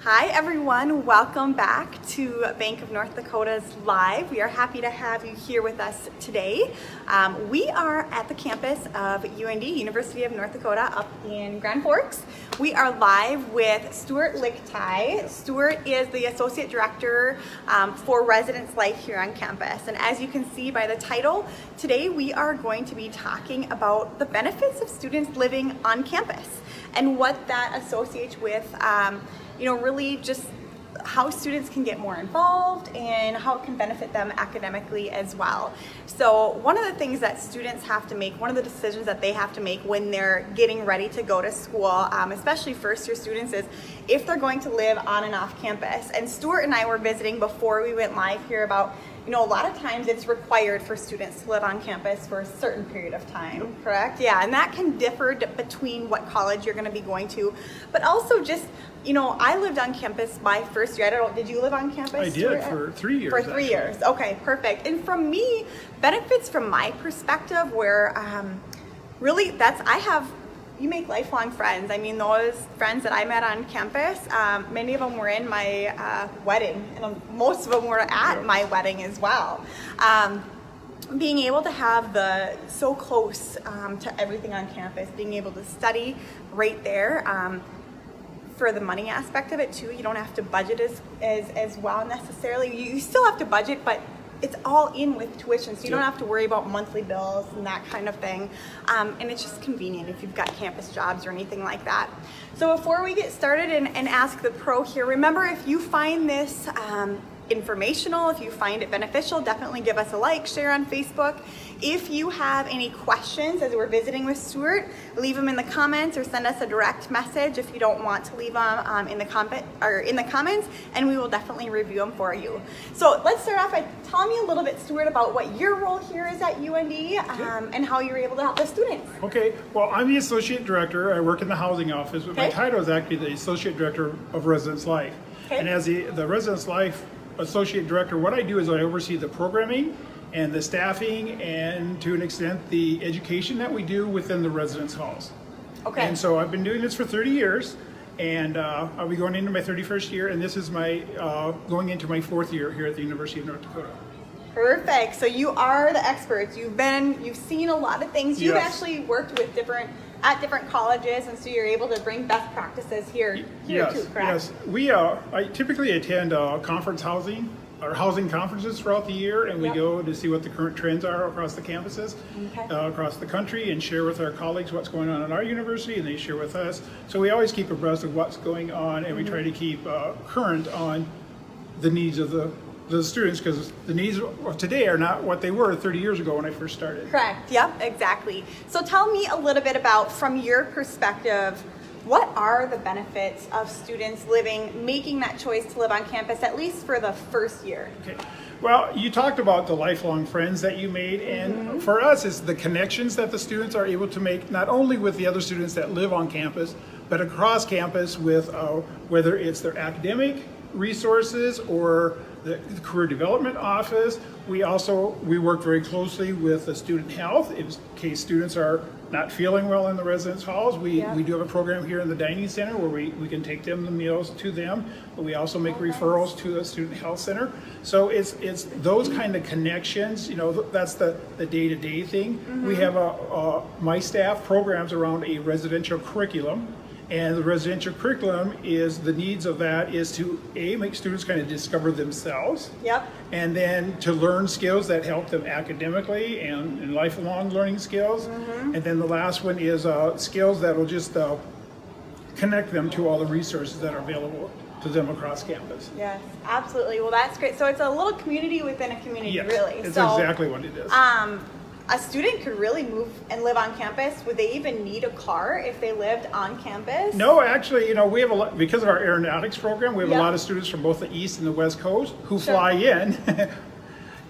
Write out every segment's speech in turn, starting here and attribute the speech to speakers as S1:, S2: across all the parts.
S1: Hi everyone, welcome back to Bank of North Dakota's Live. We are happy to have you here with us today. We are at the campus of UND, University of North Dakota, up in Grand Forks. We are live with Stuart Lichtai. Stuart is the Associate Director for Residence Life here on campus. And as you can see by the title, today we are going to be talking about the benefits of students living on campus and what that associates with really just how students can get more involved and how it can benefit them academically as well. So one of the things that students have to make, one of the decisions that they have to make when they're getting ready to go to school, especially first year students, is if they're going to live on and off campus. And Stuart and I were visiting before we went live here about, a lot of times it's required for students to live on campus for a certain period of time, correct? Yeah, and that can differ between what college you're going to be going to, but also just, I lived on campus my first year. I don't know, did you live on campus?
S2: I did,
S1: Stuart?
S2: for 3 years.
S1: For 3 years, okay, perfect. And from me, benefits from my perspective where really you make lifelong friends. I mean, those friends that I met on campus, many of them were in my wedding, and most of them were at my wedding as well. Being able to have so close to everything on campus, being able to study right there. For the money aspect of it too, you don't have to budget as well necessarily. You still have to budget, but it's all in with tuition, so you don't have to worry about monthly bills and that kind of thing. And it's just convenient if you've got campus jobs or anything like that. So before we get started and ask the pro here, remember, if you find this informational, if you find it beneficial, definitely give us a like, share on Facebook. If you have any questions as we're visiting with Stuart, leave them in the comments or send us a direct message if you don't want to leave them in the comments, and we will definitely review them for you. So let's start off by telling me a little bit, Stuart, about what your role here is at UND and how you're able to help the students.
S2: Okay, well, I'm the Associate Director. I work in the Housing Office, but my title is actually the Associate Director of Residence Life. And as the Residence Life Associate Director, what I do is I oversee the programming and the staffing and, to an extent, the education that we do within the residence halls. Okay. And so I've been doing this for 30 years, and I'll be going into my 31st year, and this is my going into my 4th year here at the University of North Dakota.
S1: Perfect. So you are the experts. You've seen a lot of things. You've actually worked with different colleges, and so you're able to bring best practices here too, correct? Yes.
S2: I typically attend housing conferences throughout the year, and we go to see what the current trends are across the campuses, across the country, and share with our colleagues what's going on in our university, and they share with us. So we always keep abreast of what's going on, and we try to keep current on the needs of the students, because the needs of today are not what they were 30 years ago when I first started.
S1: Correct, yep, exactly. So tell me a little bit about, from your perspective, what are the benefits of students making that choice to live on campus, at least for the first year?
S2: Okay. Well, you talked about the lifelong friends that you made, and for us, it's the connections that the students are able to make, not only with the other students that live on campus, but across campus with whether it's their academic resources or the career development office. We work very closely with the student health in case students are not feeling well in the residence halls. We do have a program here in the dining center where we can take them the meals to them, but we also make referrals to the student health center. So it's those kind of connections, that's the day-to-day thing. We have my staff programs around a residential curriculum. And the residential curriculum the needs of that is to make students kind of discover themselves. Yep. And then to learn skills that help them academically and lifelong learning skills. And then the last one is skills that will just connect them to all the resources that are available to them across campus.
S1: Yes, absolutely. Well, that's great. So it's a little community within a community, really.
S2: It's exactly what it is.
S1: A student could really move and live on campus. Would they even need a car if they lived on campus?
S2: No, actually, we have because of our aeronautics program, we have a lot of students from both the East and the West Coast who fly in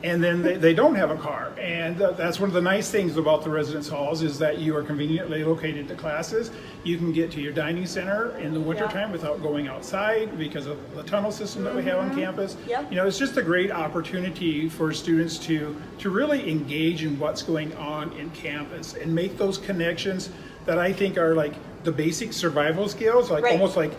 S2: and then they don't have a car. And that's one of the nice things about the residence halls is that you are conveniently located to classes. You can get to your dining center in the wintertime without going outside because of the tunnel system that we have on campus. It's just a great opportunity for students to really engage in what's going on in campus and make those connections that I think are like the basic survival skills, almost like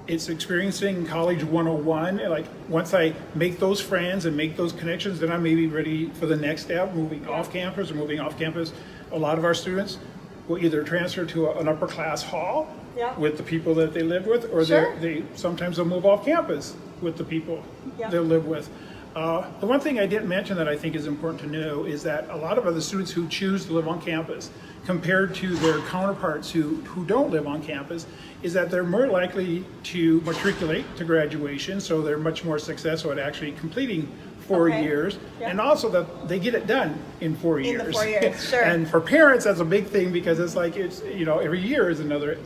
S2: it's experiencing college 101. Like once I make those friends and make those connections, then I may be ready for the next step, moving off campus or moving off campus. A lot of our students will either transfer to an upper class hall with the people that they live with, or they sometimes they'll move off campus with the people they live with. The one thing I didn't mention that I think is important to know is that a lot of other students who choose to live on campus compared to their counterparts who don't live on campus is that they're more likely to matriculate to graduation, so they're much more successful at actually completing 4 years, and also that they get it done in 4 years.
S1: In the 4 years, sure.
S2: And for parents, that's a big thing because it's like every year is another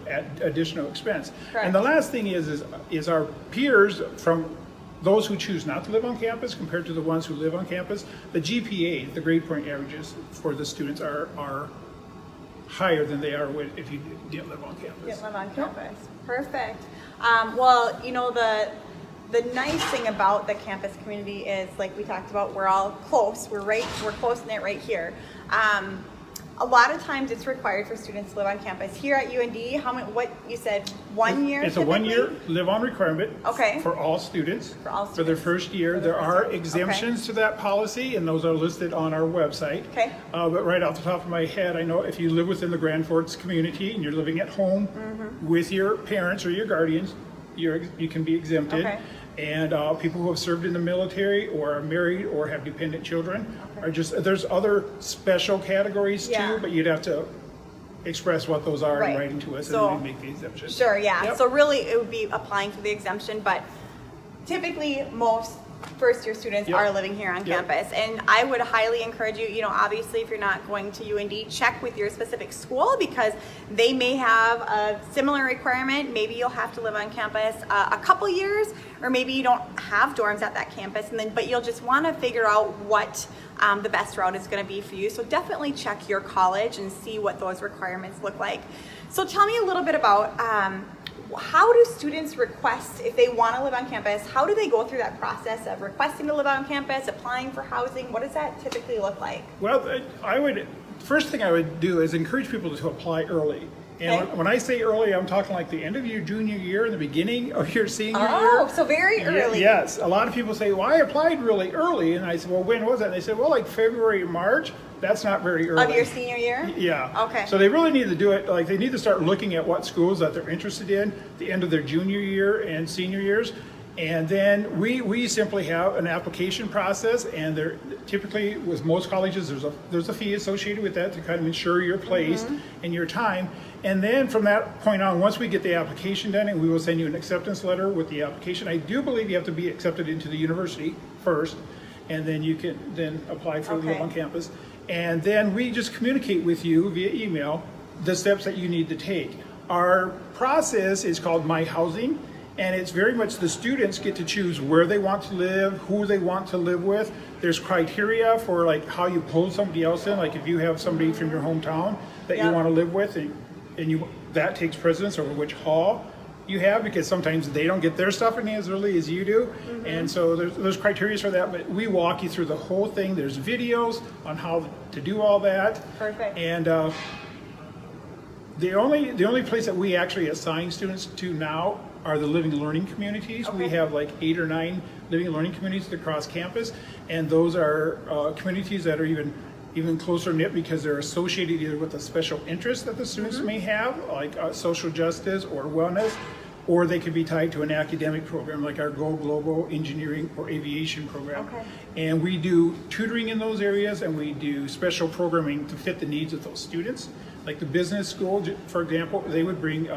S2: additional expense.
S1: Correct.
S2: And the last thing is our peers from those who choose not to live on campus compared to the ones who live on campus, the GPA, the grade point averages for the students are higher than they are if you didn't live on campus.
S1: Didn't live on campus. Perfect. Well, the nice thing about the campus community is, like we talked about, we're all close. We're close knit right here. A lot of times it's required for students to live on campus. Here at UND, what you said, 1 year?
S2: It's a 1 year live-on requirement for all students. For their first year. There are exemptions to that policy, and those are listed on our website.
S1: Okay.
S2: But right off the top of my head, I know if you live within the Grand Forks community and you're living at home with your parents or your guardians, you can be exempted.
S1: Okay.
S2: And people who have served in the military or are married or have dependent children are there's other special categories too, but you'd have to express what those are in writing to us and we make the exemption.
S1: Sure, So really it would be applying for the exemption, but typically most first year students are living here on campus, and I would highly encourage you, obviously if you're not going to UND, check with your specific school because they may have a similar requirement. Maybe you'll have to live on campus a couple years, or maybe you don't have dorms at that campus, but you'll just want to figure out what the best route is going to be for you. So definitely check your college and see what those requirements look like. So tell me a little bit about how do students request, if they want to live on campus, how do they go through that process of requesting to live on campus, applying for housing? What does that typically look like?
S2: Well, first thing I would do is encourage people to apply early. And when I say early, I'm talking like the end of your junior year and the beginning of your senior year.
S1: Oh, so very early.
S2: Yes. A lot of people say, well, I applied really early. And I said, well, when was that? And they said, well, like February, March. That's not very early.
S1: Of your senior year?
S2: Yeah.
S1: Okay.
S2: So they really need to do it, like they need to start looking at what schools that they're interested in at the end of their junior year and senior years. And then we simply have an application process, and there typically with most colleges there's a fee associated with that to kind of ensure your place and your time. And then from that point on, once we get the application done, and we will send you an acceptance letter with the application. I do believe you have to be accepted into the university first, and then you can then apply for the live on campus. And then we just communicate with you via email the steps that you need to take. Our process is called My Housing, and it's very much the students get to choose where they want to live, who they want to live with. There's criteria for like how you pull somebody else in, like if you have somebody from your hometown that you want to live with, and that takes precedence over which hall you have, because sometimes they don't get their stuff in as early as you do. And so there's criteria for that, but we walk you through the whole thing. There's videos on how to do all that.
S1: Perfect.
S2: And the only place that we actually assign students to now are the living and learning communities. We have like 8 or 9 living and learning communities across campus, and those are communities that are even closer knit because they're associated either with a special interest that the students may have, like social justice or wellness, or they could be tied to an academic program like our Go Global Engineering or Aviation program. And we do tutoring in those areas, and we do special programming to fit the needs of those students. Like the business school, for example, they would bring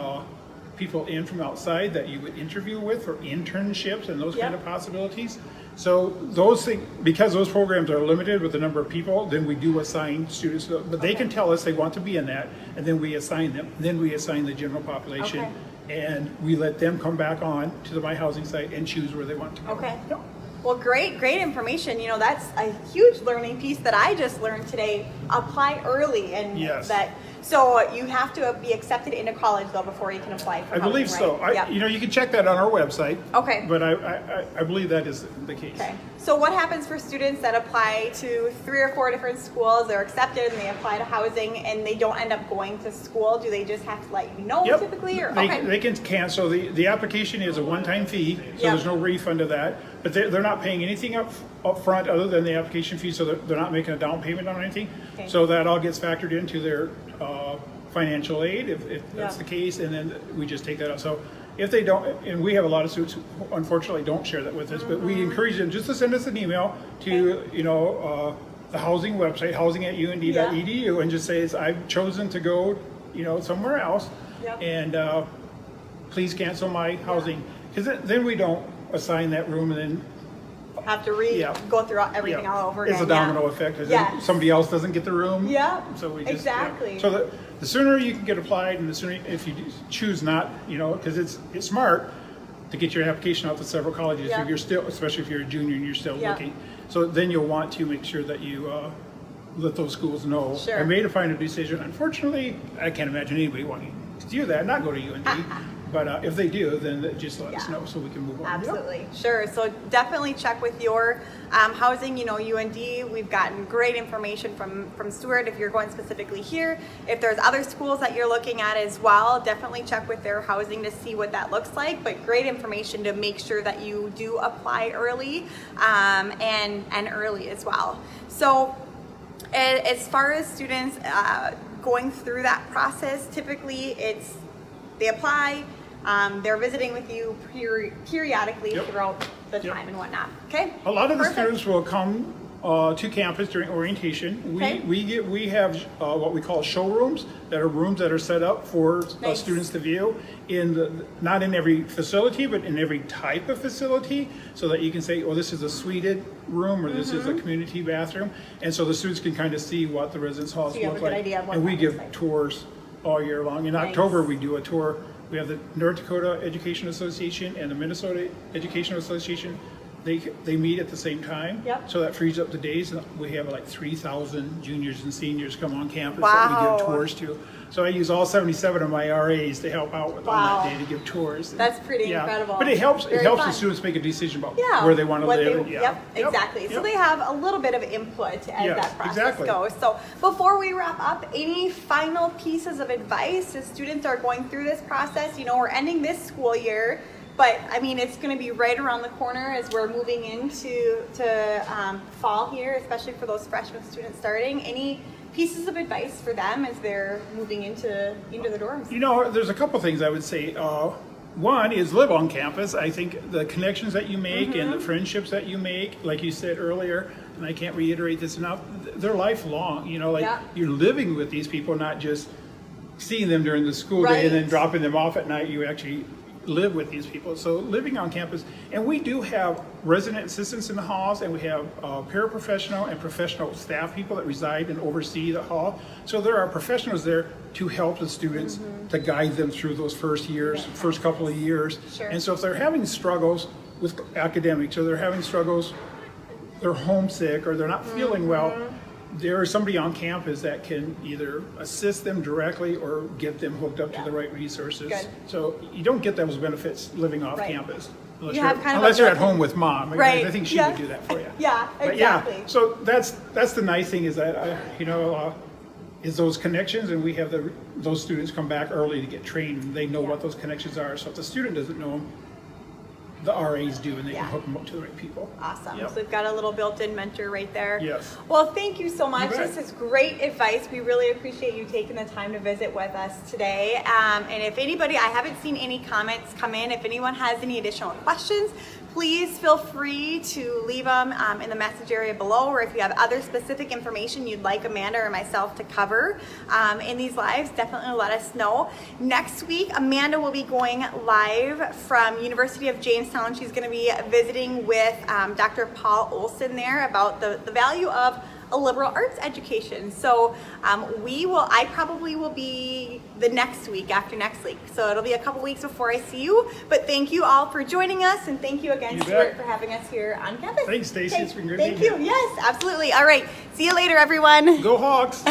S2: people in from outside that you would interview with for internships and those kind of possibilities. So those things, because those programs are limited with the number of people, then we do assign students, but they can tell us they want to be in that, and then we assign them. Then we assign the general population, and we let them come back on to the My Housing site and choose where they want to go.
S1: Well, great information. You know, that's a huge learning piece that I just learned today. Apply early, and
S2: Yes.
S1: so you have to be accepted into college though before you can apply for
S2: I believe
S1: housing,
S2: so.
S1: right? Yep.
S2: You know, you can check that on our website.
S1: Okay.
S2: But I believe that is the case.
S1: Okay. So what happens for students that apply to 3 or 4 different schools? They're accepted and they apply to housing and they don't end up going to school. Do they just have to let you know
S2: Yep.
S1: typically? Or
S2: They can cancel. The application is a one-time fee, so
S1: Yep.
S2: there's no refund of that. But they're not paying anything up front other than the application fee, so they're not making a down payment on anything.
S1: Okay.
S2: So that all gets factored into their financial aid, if that's
S1: Yeah.
S2: the case, and then we just take that out. So if they don't, and we have a lot of students who unfortunately don't share that with us, but we encourage them just to send us an email to, the housing website, housing@und.edu, and just say, I've chosen to go, somewhere else,
S1: Yep.
S2: and please cancel my housing. Because then we don't assign that room and then
S1: have to
S2: Yeah.
S1: go through everything
S2: yeah,
S1: all over again.
S2: it's a domino effect. 'Cause
S1: Yes.
S2: then somebody else doesn't get the room.
S1: Yeah,
S2: So we just,
S1: exactly.
S2: Yeah. So the sooner you can get applied, and the sooner, if you choose not, because it's smart to get your application out to several colleges.
S1: Yeah.
S2: If you're still, especially if you're a junior and you're still
S1: Yeah.
S2: looking. So then you'll want to make sure that you let those schools know.
S1: Sure.
S2: I made a final decision. Unfortunately, I can't imagine anybody wanting to do that, not go to UND. But if they do, then just let us
S1: Yeah.
S2: know so we can move on.
S1: Absolutely. Sure. So definitely check with your housing, UND. We've gotten great information from Stuart if you're going specifically here. If there's other schools that you're looking at as well, definitely check with their housing to see what that looks like. But great information to make sure that you do apply early and early as well. So as far as students going through that process, typically they apply, they're visiting with you periodically
S2: Yep.
S1: throughout the
S2: Yep.
S1: time and whatnot. Okay.
S2: A lot of the
S1: Perfect.
S2: students will come to campus during orientation.
S1: Okay.
S2: We have what we call showrooms, that are rooms that are set up for
S1: Nice.
S2: students to view not in every facility, but in every type of facility, so that you can say, oh, this is a suited room, or this
S1: Mm-hmm.
S2: is a community bathroom, and so the students can kind of see what the residence halls
S1: So you have
S2: look
S1: a good
S2: like.
S1: idea of what
S2: And we
S1: that
S2: give
S1: looks like.
S2: tours all year long. In
S1: Nice.
S2: October, we do a tour. We have the North Dakota Education Association and the Minnesota Education Association. They meet at the same time.
S1: Yep.
S2: So that frees up the days. And we have like 3,000 juniors and seniors come on campus that we
S1: Wow.
S2: give tours to. So I use all 77 of my RAs to help out with on
S1: Wow.
S2: that day to give tours.
S1: That's pretty
S2: Yeah.
S1: incredible.
S2: But it helps
S1: Very
S2: the
S1: fun.
S2: students make a decision about
S1: Yeah,
S2: where they want to
S1: what
S2: live.
S1: they-
S2: and,
S1: Yep, exactly. So
S2: Yep.
S1: they have a little bit of input as
S2: Yes,
S1: that process
S2: exactly.
S1: goes. So before we wrap up, any final pieces of advice as students are going through this process? We're ending this school year, but I mean, it's going to be right around the corner as we're moving into fall here, especially for those freshman students starting. Any pieces of advice for them as they're moving into the dorms?
S2: There's a couple things I would say. One is live on campus. I think the connections that you make and the friendships that you make, like you said earlier, and I can't reiterate this enough, they're lifelong.
S1: Yeah.
S2: You're living with these people, not just seeing them during the school day and then
S1: Right.
S2: dropping them off at night. You actually live with these people. So living on campus, and we do have resident assistants in the halls, and we have paraprofessional and professional staff people that reside and oversee the hall. So there are professionals there to help the students, to guide them through those first couple of years.
S1: Sure.
S2: And so if they're having struggles with academics, or they're having struggles, they're homesick, or they're not feeling well, there is somebody on campus that can either assist them directly or get them hooked up to the right resources.
S1: Good.
S2: So you don't get those benefits living off
S1: Right.
S2: campus. Unless
S1: You
S2: you're,
S1: have kind of
S2: unless
S1: a
S2: you're at
S1: built-in-
S2: home with mom.
S1: Right.
S2: I think she
S1: Yeah.
S2: would do that for you.
S1: Yeah,
S2: But
S1: exactly.
S2: so that's the nice thing is that, is those connections, and we have those students come back early to get trained, and they know
S1: Yeah.
S2: what those connections are. So if the student doesn't know them, the RAs do, and they
S1: Yeah.
S2: can hook them up to the right people.
S1: Awesome.
S2: Yep.
S1: So we've got a little built-in mentor right there.
S2: Yes.
S1: Well, thank you so much.
S2: You bet.
S1: This is great advice. We really appreciate you taking the time to visit with us today. And if anybody, I haven't seen any comments come in. If anyone has any additional questions, please feel free to leave them in the message area below, or if you have other specific information you'd like Amanda or myself to cover in these lives, definitely let us know. Next week, Amanda will be going live from University of Jamestown. She's going to be visiting with Dr. Paul Olson there about the value of a liberal arts education. So I probably will be the next week after next week. So it'll be a couple weeks before I see you. But thank you all for joining us, and thank you again, Stuart, for having us here on campus.
S2: Thanks, Stacy.
S1: Okay.
S2: It's been great
S1: Thank
S2: being
S1: you.
S2: here.
S1: Yes, absolutely. All right. See you later, everyone.
S2: Go Hawks.